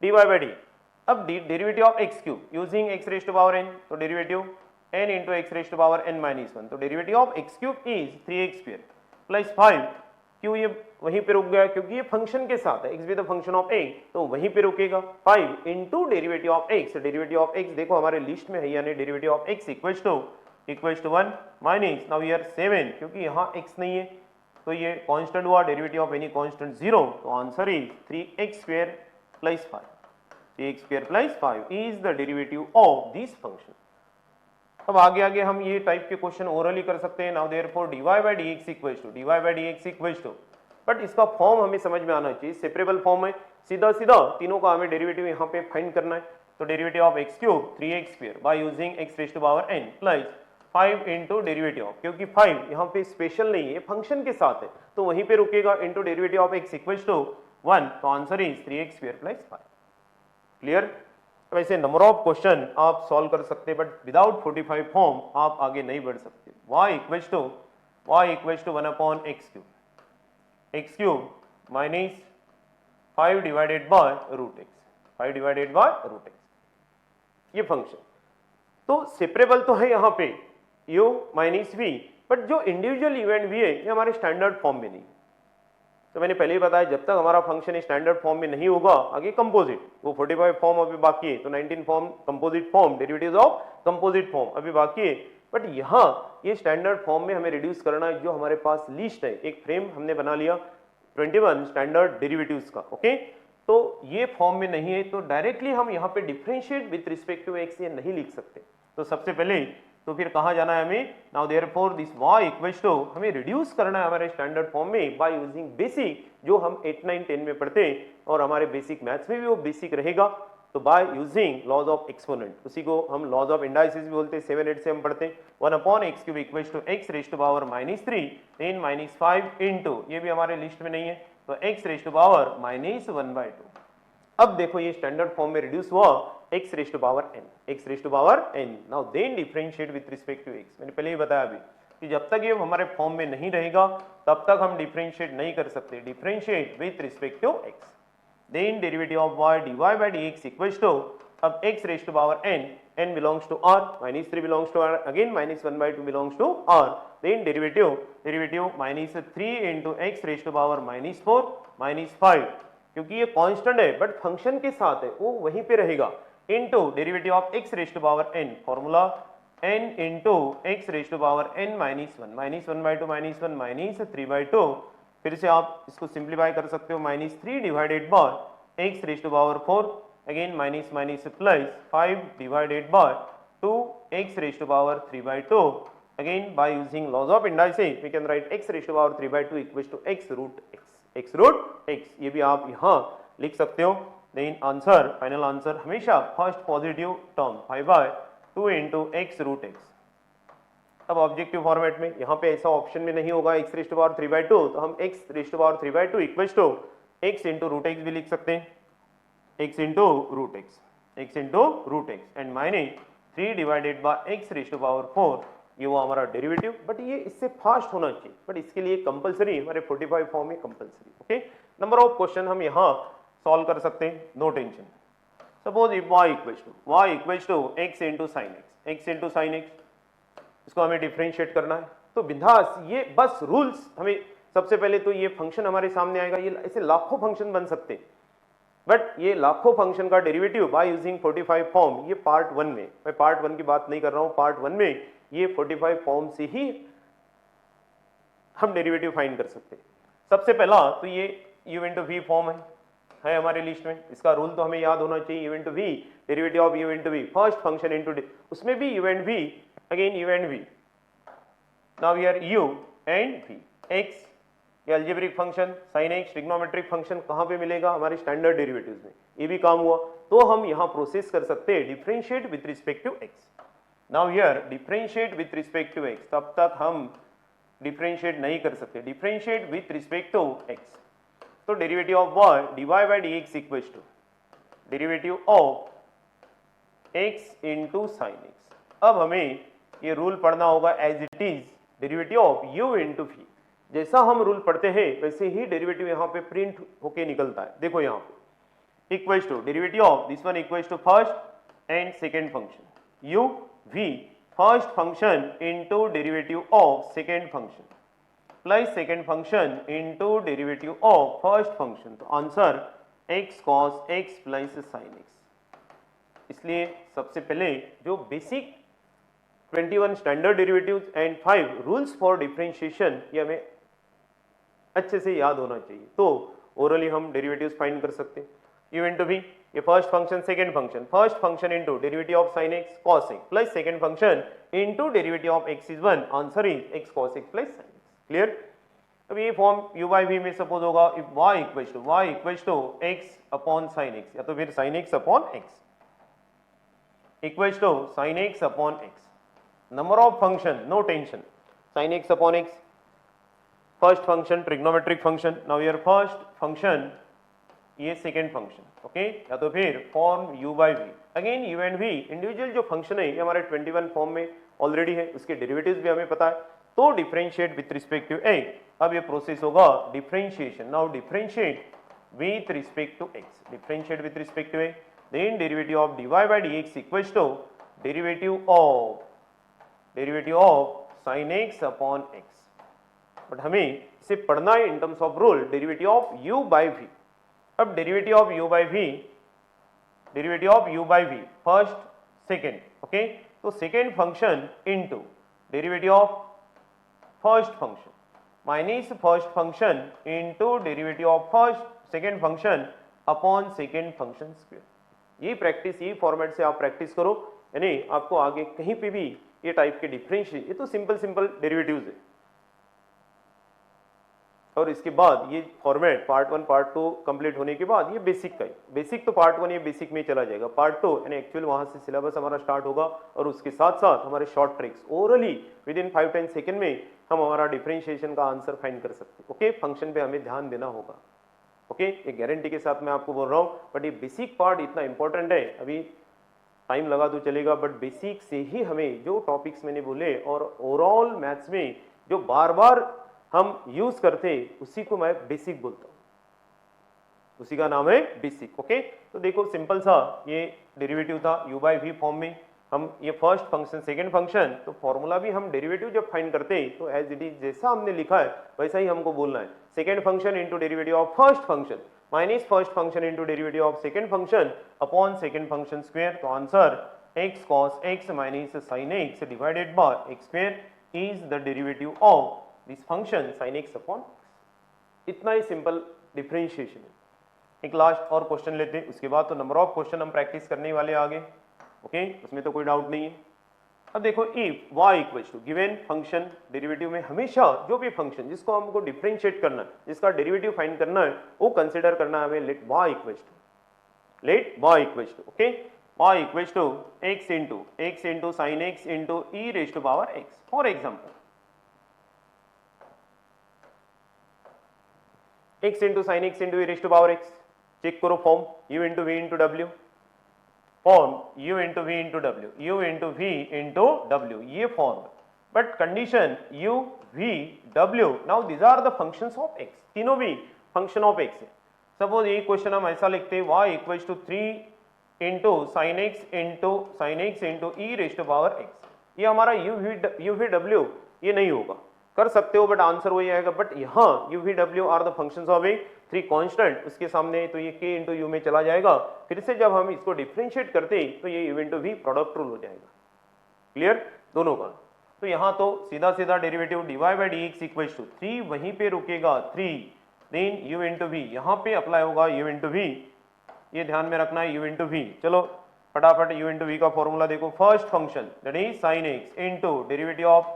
A: dy by डी। अब derivative of x cube using x raise to power n, तो derivative n into x raise to power n minus 1, तो derivative of x cube is 3x square plus 5। क्यों ये वहीं पे रुक गया? क्योंकि ये फंक्शन के साथ है, x भी द फंक्शन ऑफ a, तो वहीं पे रुकेगा। 5 into derivative of x, derivative of x देखो हमारे लिस्ट में है, यानी derivative of x equals to 1 minus now here 7, क्योंकि यहाँ x नहीं है तो ये कांस्टेंट हुआ, डेरिवेटिव ऑफ एनी कांस्टेंट 0, तो answer is 3x square plus 5। 3x square plus 5 is the derivative of this function. अब आगे हम ये टाइप के क्वेश्चन ओरली कर सकते हैं। Now therefore dy by dx equals to, but इसका फॉर्म हमें समझ में आना चाहिए, सेपरेबल फॉर्म है, सीधा तीनों का हमें डेरिवेटिव यहाँ पे फाइंड करना है। तो derivative of x cube 3x square by using x raise to power n plus 5 into derivative of, क्योंकि 5 यहाँ पे स्पेशल नहीं है, फंक्शन के साथ है, तो वहीं पे रुकेगा, into derivative of x equals to 1, तो answer is 3x square plus 5। Clear? वैसे नंबर ऑफ क्वेश्चन आप सॉल्व कर सकते हैं, बट विदाउट 45 फॉर्म आप आगे नहीं बढ़ सकते। y equals to 1 upon x cube minus 5 divided by root x, ये फंक्शन तो सेपरेबल तो है यहाँ पे u माइनस v, बट जो इंडिविजुअल इवेंट भी है ये हमारे स्टैंडर्ड फॉर्म में नहीं। तो मैंने पहले ही बताया, जब तक हमारा फंक्शन स्टैंडर्ड फॉर्म में नहीं होगा, आगे कंपोजिट, वो 45 फॉर्म अभी बाकी है, तो 19 form composite form, derivatives of composite form अभी बाकी है, बट यहाँ ये स्टैंडर्ड फॉर्म में हमें रिड्यूस करना है। जो हमारे पास लिस्ट है, एक फ्रेम हमने बना लिया 21 स्टैंडर्ड डेरिवेटिव्स का, ओके, तो ये फॉर्म में नहीं है, तो डायरेक्टली हम यहाँ पे differentiate with respect to x ये नहीं लिख सकते। तो सबसे पहले तो फिर कहाँ जाना है हमें? Now therefore this y equals to, हमें रिड्यूस करना है हमारे स्टैंडर्ड फॉर्म में बाय यूजिंग बेसिक, जो हम 8, 9, 10 में पढ़ते हैं, और हमारे बेसिक मैथ्स में भी वो बेसिक रहेगा। तो by using laws of exponent, उसी को हम लॉज ऑफ इंडाइसिस भी बोलते हैं, 7, 8 से हम पढ़ते हैं। 1 upon x cube equals to x raise to power -3 then -5 into, ये भी हमारे लिस्ट में नहीं है, तो एक्स रेज टू पावर -1/2। अब देखो ये स्टैंडर्ड फॉर्म में रिड्यूस हुआ x raise to power n, now then differentiate with respect to x। मैंने पहले ही बताया अभी कि जब तक ये हमारे फॉर्म में नहीं रहेगा तब तक हम डिफरेंशिएट नहीं कर सकते, differentiate with respect to x। Then derivative of y dy by dx equals to, अब x raise to power n belongs to r, -3 belongs to r, again -1/2 belongs to r, then derivative -3 into x raise to power -4 -5, क्योंकि ये constant है but function के साथ है, वो वहीं पे रहेगा, into derivative of x raise to power n, formula n into x raise to power n -1, -1/2 -3/2, फिर से आप इसको सिंप्लीफाई कर सकते हो, -3 divided by x raise to power 4, again minus minus plus 5 divided by 2 x raise to power 3/2, again by using laws of indices we can write x raise to power 3/2 equals to x root x, ये भी आप यहाँ लिख सकते हो। Then answer, final answer हमेशा first positive term 5/2 into x root x। अब objective format में यहाँ पे ऐसा ऑप्शन में नहीं होगा x रेज टू पावर 3/2, तो हम x raise to power 3/2 equals to x into root x भी लिख सकते हैं, x into root x and -3 divided by x raise to power 4, ये वो हमारा डेरिवेटिव, बट ये इससे फास्ट होना चाहिए, बट इसके लिए कंपलसरी हमारे 45 फॉर्म में compulsory. Okay, number of question हम यहाँ सॉल्व कर सकते हैं, no tension. Suppose if y equals to x into sine x, इसको हमें डिफरेंशिएट करना है, तो बिंदास ये बस रूल्स, हमें सबसे पहले तो ये फंक्शन हमारे सामने आएगा, ये ऐसे लाखों फंक्शन बन सकते हैं, बट ये लाखों फंक्शन का डेरिवेटिव बाय यूजिंग 45 फॉर्म, ये पार्ट 1 में, मैं पार्ट 1 की बात नहीं कर रहा हूँ, पार्ट 1 में ये 45 फॉर्म से ही हम डेरिवेटिव फाइंड कर सकते हैं। सबसे पहला तो ये u इंटू वी फॉर्म है हमारे लिस्ट में, इसका रूल तो हमें याद होना चाहिए, u into v, derivative of u into v, first function into, उसमें भी u एंड v, अगेन u and v, now here u and v, x ये algebraic function, sine x trigonometric function कहाँ पे मिलेगा? हमारे स्टैंडर्ड डेरिवेटिव्स में, ये भी काम हुआ, तो हम यहाँ प्रोसेस कर सकते हैं differentiate with respect to x। Now here differentiate with respect to x, तब तक हम डिफरेंशिएट नहीं कर सकते, differentiate with respect to x, तो derivative of y dy by dx equals to derivative of x into sine x। अब हमें ये रूल पढ़ना होगा as it is, derivative of u into v, जैसा हम रूल पढ़ते हैं वैसे ही डेरिवेटिव यहाँ पे प्रिंट होके निकलता है। देखो यहाँ पे equals to derivative of this one equals to first and second function u v first function into derivative of second function plus second function into derivative of first function. तो answer x cos x plus sin x। इसलिए सबसे पहले जो basic 21 standard derivatives and 5 rules for differentiation ये हमें अच्छे से याद होना चाहिए। तो ओरली हम डेरिवेटिव्स फाइंड कर सकते हैं। u इंटू वी, ये first function second function, first function into derivative of sin x cos x plus second function into derivative of x is 1, answer is x cos x plus sin x। Clear? अब ये form u by v में suppose होगा if y equals to x upon sin x या तो फिर sin x upon x equals to sin x upon x। Number of function no tension, sin x upon x, first function trigonometric function, now your first function ये second function, okay, या तो फिर form u by v. Again u and v individual जो function है ये हमारे 21 form में already है, उसके डेरिवेटिव्स भी हमें पता है। तो differentiate with respect to a, अब ये प्रोसेस होगा differentiation. Now differentiate with respect to x, differentiate with respect to a, then derivative of dy by dx equals to derivative of sin x upon x। But हमें इसे पढ़ना है in terms of rule derivative of u by v। अब derivative of u by v first second, okay, तो second function into derivative of first function minus first function into derivative of first second function upon second function square. ये practice, ये format से आप practice करो, यानी आपको आगे कहीं पे भी ये टाइप के डिफरेंशिएट, ये तो सिंपल डेरिवेटिव्स है। और इसके बाद ये फॉर्मेट पार्ट 1 पार्ट 2 कंप्लीट होने के बाद ये बेसिक का, बेसिक तो पार्ट 1 ये बेसिक में चला जाएगा, पार्ट 2 यानी एक्चुअल वहां से सिलेबस हमारा स्टार्ट होगा और उसके साथ साथ हमारे short tricks orally with in 5-10 second में हम हमारा डिफरेंशिएशन का आंसर फाइंड कर सकते हैं। ओके, फंक्शन पे हमें ध्यान देना होगा। ओके, ये गारंटी के साथ मैं आपको बोल रहा हूँ, बट ये बेसिक पार्ट इतना इंपॉर्टेंट है, अभी टाइम लगा तो चलेगा, बट बेसिक से ही हमें जो टॉपिक्स मैंने बोले और ओवरऑल मैथ्स में जो बार बार हम यूज करते उसी को मैं बेसिक बोलता हूं, उसी का नाम है बेसिक। ओके, तो देखो सिंपल सा ये डेरिवेटिव था u बाई वी फॉर्म में, हम ये फर्स्ट फंक्शन सेकेंड फंक्शन, तो फॉर्मूला भी हम डेरिवेटिव जब फाइंड करते हैं तो एज इट इज जैसा हमने लिखा है वैसा ही हमको बोलना है। Second function into derivative of first function minus first function into derivative of second function upon second function square. तो answer x cos x minus sin x divided by x square is the derivative of this function sin x upon x। इतना ही simple differentiation है। एक last और question लेते हैं, उसके बाद तो नंबर ऑफ क्वेश्चन हम प्रैक्टिस करने वाले आगे। ओके, उसमें तो कोई डाउट नहीं है। अब देखो if y equals to given function, derivative में हमेशा जो भी फंक्शन जिसको हमको डिफरेंशिएट करना है, जिसका डेरिवेटिव फाइंड करना है, वो कंसिडर करना है हमें let y equals to okay, y equals to x into sin x into e raise to power x। For example x into sine x into e raise to power x, check करो form u into v into w, form u into v into w, ये form. But condition u v w, now these are the functions of x, तीनों भी function of x है। Suppose ये question हम ऐसा लिखते हैं y equals to 3 into sine x into e raise to power x। ये हमारा u v w ये नहीं होगा, कर सकते हो बट आंसर वही आएगा। बट यहाँ u v w are the functions of a, 3 constant उसके सामने, तो ये k इंटू यू में चला जाएगा। फिर से जब हम इसको डिफरेंशिएट करते हैं तो ये u into v product rule हो जाएगा। क्लियर दोनों का? तो यहाँ तो सीधा सीधा derivative dy by dx equals to 3 वहीं पे रुकेगा 3, देन u इंटू v यहाँ पे अप्लाई होगा u इंटू v, ये ध्यान में रखना है u इंटू v। चलो फटाफट u इंटू v का फॉर्मूला देखो, first function that is sin x into derivative of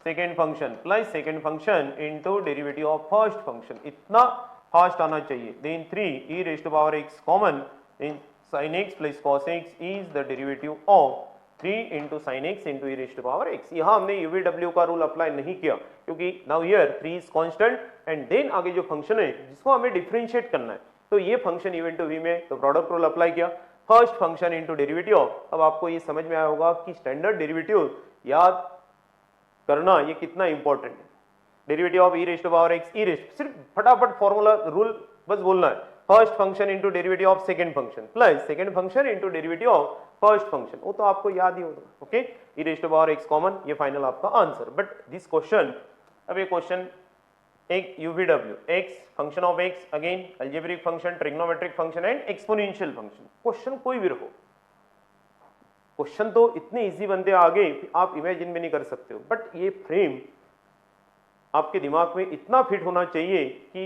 A: second function plus second function into derivative of first function, इतना फास्ट आना चाहिए। Then 3 e raise to power x common, then sin x plus cos x is the derivative of 3 into sine x into e raise to power x। यहाँ हमने u v w का rule apply नहीं किया क्योंकि now here 3 is constant and then आगे जो function है जिसको हमें डिफरेंशिएट करना है, तो ये फंक्शन u इंटू v में तो प्रोडक्ट रूल अप्लाई किया, first function into derivative of. अब आपको ये समझ में आया होगा कि स्टैंडर्ड डेरिवेटिव याद करना ये कितना इंपॉर्टेंट है। Derivative of e raise to power x e raise, सिर्फ फटाफट फॉर्मूला रूल बस बोलना है, first function into derivative of second function plus second function into derivative of first function, वो तो आपको याद ही होगा। Okay, e raise to power x common, ये फाइनल आपका आंसर। बट दिस क्वेश्चन, अब ये क्वेश्चन एक यूवीडब्ल्यू x function of x, again algebraic function, trigonometric function and exponential function, question कोई भी रहो, क्वेश्चन तो इतने इजी बनते आगे आप इमेजिन भी नहीं कर सकते हो। बट ये फ्रेम आपके दिमाग में इतना फिट होना चाहिए कि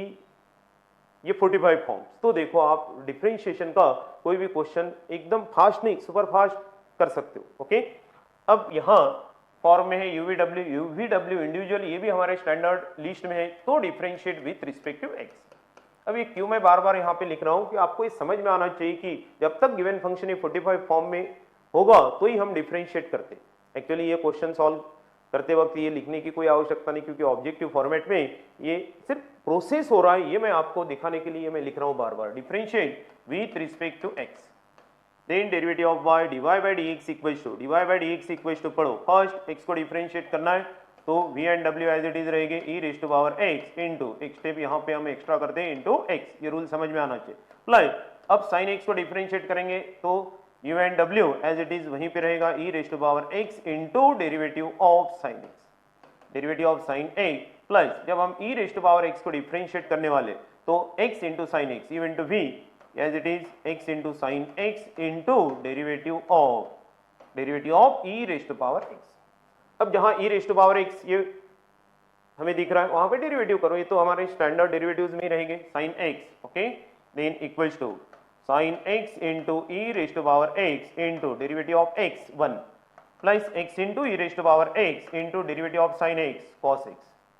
A: ये 45 फॉर्म्स, तो देखो आप डिफरेंशिएशन का कोई भी क्वेश्चन एकदम फास्ट नहीं, सुपर फास्ट कर सकते हो। ओके, अब यहाँ फॉर्म में है यूवीडब्ल्यू, यूवीडब्ल्यू इंडिविजुअल, ये भी हमारे स्टैंडर्ड लिस्ट में है, तो differentiate with respect to x. अब ये क्यों मैं बार बार यहाँ पे लिख रहा हूँ कि आपको ये समझ में आना चाहिए कि जब तक गिवन फंक्शन ये 45 फॉर्म में होगा तो ही हम डिफरेंशिएट करते। एक्चुअली ये क्वेश्चन सॉल्व करते वक्त ये लिखने की कोई आवश्यकता नहीं, क्योंकि ऑब्जेक्टिव फॉर्मेट में ये सिर्फ प्रोसेस हो रहा है, ये मैं आपको दिखाने के लिए मैं लिख रहा हूँ बार बार। Differentiate with respect to x, then derivative of y dy by dx equals to, dy by dx equals to पढ़ो, फर्स्ट x को डिफरेंशिएट करना है तो v and w as it is रहेंगे e raise to power x into एक step यहाँ पे हम एक्स्ट्रा करते हैं इनटू x, ये रूल समझ में आना चाहिए। प्लस अब sin x को डिफरेंशिएट करेंगे तो u and w as it is वहीं पे रहेगा e raise to power x into derivative of sin x, derivative of sin x, plus जब हम e raise to power x को डिफरेंशिएट करने वाले तो x into sin x u into v as it is x into sin x into derivative of e raised to power x। अब जहां e raised to power x ये हमें दिख रहा है वहां पे डेरिवेटिव करो, ये तो हमारे स्टैंडर्ड डेरिवेटिव्स में ही रहेंगे, sin x okay, then equals to sin x into e raised to power x into derivative of x 1 plus x into e raised to power x into derivative of sin x cos x,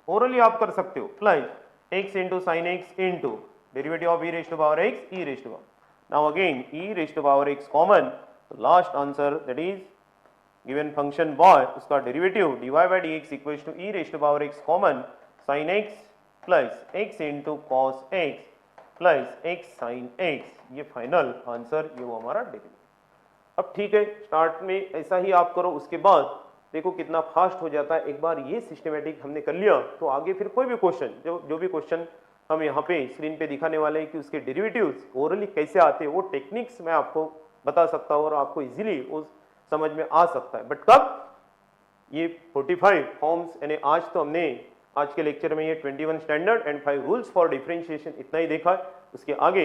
A: orally आप कर सकते हो, plus x into sin x into derivative of e raised to power x e raised to power, now again e raised to power x common, so last answer that is given function y उसका derivative dy by dx equals to e raised to power x common sin x plus x into cos x plus x sin x, ये final answer, ये वो हमारा derivative. अब ठीक है, start में ऐसा ही आप करो, उसके बाद देखो कितना फास्ट हो जाता है। एक बार ये सिस्टमेटिक हमने कर लिया तो आगे फिर कोई भी क्वेश्चन, जो भी क्वेश्चन हम यहाँ पे स्क्रीन पे दिखाने वाले हैं कि उसके डेरिवेटिव्स ओरली कैसे आते हैं, वो टेक्निक्स मैं आपको बता सकता हूँ और आपको इजीली वो समझ में आ सकता है। बट कब ये 45 फॉर्म्स, यानी आज तो हमने आज के लेक्चर में ये 21 standard and 5 rules for differentiation इतना ही देखा है। उसके आगे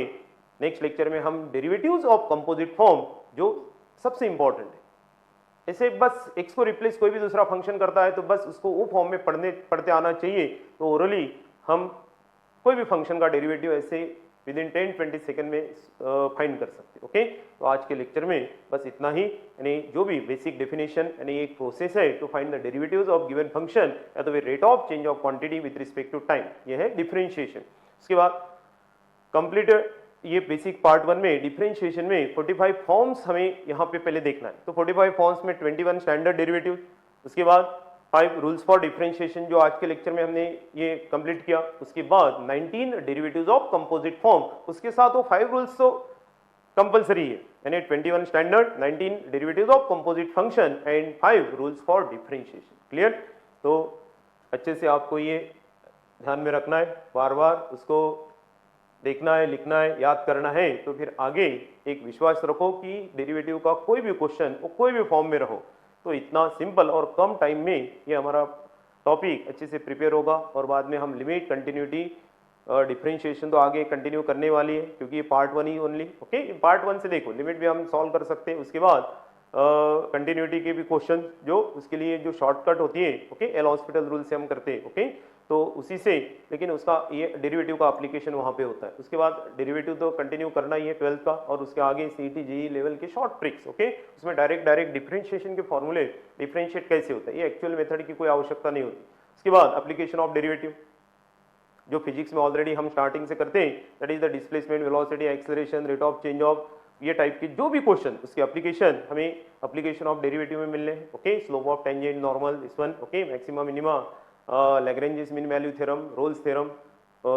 A: नेक्स्ट लेक्चर में हम डेरिवेटिव्स ऑफ कंपोजिट फॉर्म, जो सबसे इंपॉर्टेंट है, ऐसे बस x को रिप्लेस कोई भी दूसरा फंक्शन करता है तो बस उसको वो फॉर्म में पढ़ते आना चाहिए, तो ओरली हम कोई भी फंक्शन का डेरिवेटिव ऐसे विद इन 10-20 सेकंड में फाइंड कर सकते। ओके, तो आज के लेक्चर में बस इतना ही, यानी जो भी बेसिक डेफिनेशन, यानी एक प्रोसेस है to find the derivatives of given function या तो rate of change of quantity with respect to time, ये है डिफरेंशिएशन। उसके बाद कंप्लीट ये बेसिक पार्ट 1 में डिफरेंशिएशन में 45 फॉर्म्स हमें यहाँ पे पहले देखना है, तो 45 फॉर्म्स में 21 स्टैंडर्ड डेरिवेटिव, उसके बाद 5 रूल्स फॉर डिफरेंशिएशन जो आज के लेक्चर में हमने ये कंप्लीट किया, उसके बाद 19 डेरिवेटिव्स ऑफ कंपोजिट फॉर्म, उसके साथ वो 5 रूल्स तो कंपलसरी है, यानी 21 standard, 19 derivatives of composite function and 5 rules for differentiation. Clear? तो अच्छे से आपको ये ध्यान में रखना है, बार बार उसको देखना है, लिखना है, याद करना है, तो फिर आगे एक विश्वास रखो कि डेरिवेटिव का कोई भी क्वेश्चन वो कोई भी फॉर्म में रहो तो इतना सिंपल और कम टाइम में ये हमारा टॉपिक अच्छे से प्रिपेयर होगा। और बाद में हम लिमिट, कंटिन्यूटी, डिफरेंशिएशन तो आगे कंटिन्यू करने वाली है, क्योंकि ये पार्ट 1 ही ओनली। ओके, पार्ट 1 से देखो लिमिट भी हम सॉल्व कर सकते हैं, उसके बाद कंटिन्यूटी के भी क्वेश्चन जो उसके लिए जो शॉर्टकट होती है, ओके, एल हॉस्पिटल रूल से हम करते हैं, ओके, तो उसी से, लेकिन उसका ये डेरिवेटिव का एप्लीकेशन वहाँ पे होता है। उसके बाद डेरिवेटिव तो कंटिन्यू करना ही है 12th का, और उसके आगे सीईटी जेईई लेवल के शॉर्ट ट्रिक्स, ओके, उसमें डायरेक्ट डिफरेंशिएशन के फॉर्मूले, डिफरेंशिएट कैसे होता है, ये एक्चुअल मेथड की कोई आवश्यकता नहीं होती। उसके बाद एप्लीकेशन ऑफ डेरिवेटिव जो फिजिक्स में ऑलरेडी हम स्टार्टिंग से करते हैं, that is the displacement, velocity, acceleration, rate of change of, ये टाइप के जो भी क्वेश्चन, उसके एप्लीकेशन हमें एप्लीकेशन ऑफ डेरिवेटिव में मिलने हैं। Okay, slope of tangent, normal, this one, okay, maxima minima, Lagrange mean value theorem, Rolle's theorem,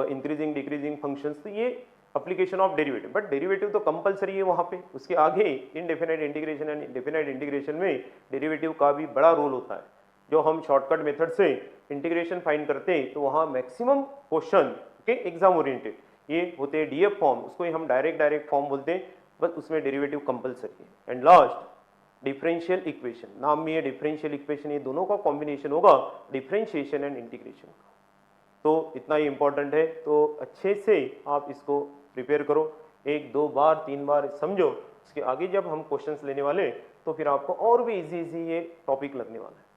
A: increasing decreasing functions, तो ये application of derivative. But derivative तो कंपलसरी है वहाँ पे। उसके आगे indefinite integration and definite integration में डेरिवेटिव का भी बड़ा रोल होता है। जो हम शॉर्टकट मेथड से इंटीग्रेशन फाइंड करते हैं तो वहाँ maximum question okay exam oriented ये होते हैं डीएफ फॉर्म, उसको ही हम डायरेक्ट फॉर्म बोलते हैं, बस उसमें डेरिवेटिव कंपलसरी है। एंड लास्ट डिफरेंशियल इक्वेशन, नाम में ये डिफरेंशियल इक्वेशन, ये दोनों का कॉम्बिनेशन होगा डिफरेंशिएशन एंड इंटीग्रेशन का। तो इतना ही इंपॉर्टेंट है, तो अच्छे से आप इसको प्रिपेयर करो, 1 2 बार 3 बार समझो, उसके आगे जब हम क्वेश्चंस लेने वाले तो फिर आपको और भी इजी ये टॉपिक लगने वाला है।